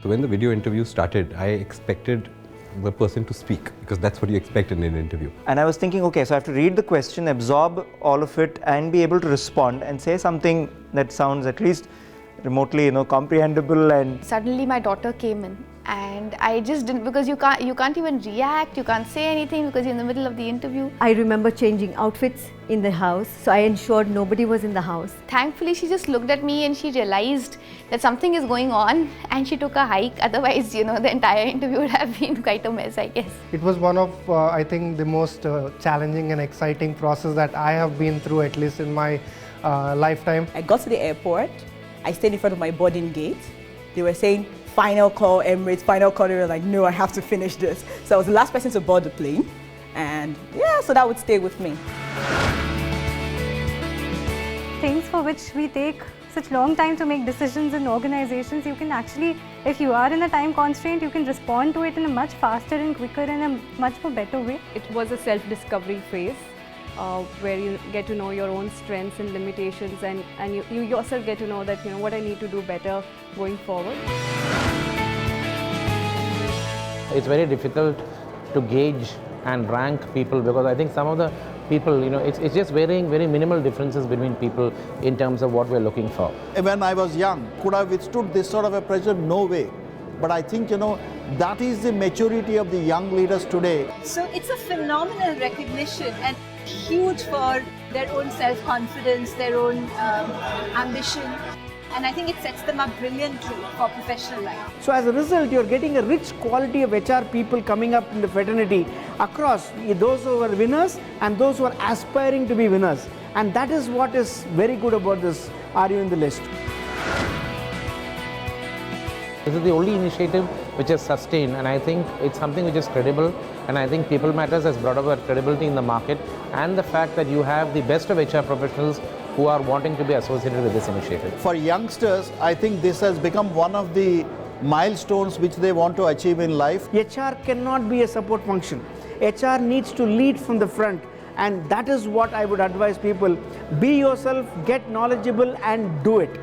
So when the video interview started, I expected the person to speak because that's what you expect in an interview. And I was thinking, okay, so I have to read the question, absorb all of it and be able to respond and say something that sounds at least remotely, comprehensible. And suddenly my daughter came in and I just didn't, because you can't even react, you can't say anything because you're in the middle of the interview. I remember changing outfits in the house, so I ensured nobody was in the house. Thankfully, she just looked at me and she realized that something is going on and she took a hike. Otherwise, the entire interview would have been quite a mess, I guess. It was one of, I think, the most challenging and exciting process that I have been through, at least in my lifetime. I got to the airport, I stayed in front of my boarding gate. They were saying, final call, Emirates, final call. They were like, no, I have to finish this. So I was the last person to board the plane. And yeah, so that would stay with me. Things for which we take such long time to make decisions in organizations, you can actually, if you are in a time constraint, you can respond to it in a much faster and quicker and a much more better way. It was a self-discovery phase where you get to know your own strengths and limitations, and you yourself get to know that what I need to do better going forward. It's very difficult to gauge and rank people because I think some of the people, it's just very minimal differences between people in terms of what we're looking for. When I was young, could I have withstood this sort of a pressure? No way. But I think, that is the maturity of the young leaders today. So it's a phenomenal recognition and huge for their own self-confidence, their own ambition. And I think it sets them up brilliantly for professional life. So as a result, you're getting a rich quality of HR people coming up in the fraternity across those who are winners and those who are aspiring to be winners. And that is what is very good about this Are You in the List? This is the only initiative which is sustained, and I think it's something which is credible, and I think People Matters has brought about credibility in the market and the fact that you have the best of HR professionals who are wanting to be associated with this initiative. For youngsters, I think this has become one of the milestones which they want to achieve in life. HR cannot be a support function. HR needs to lead from the front, and that is what I would advise people. Be yourself, get knowledgeable and do it.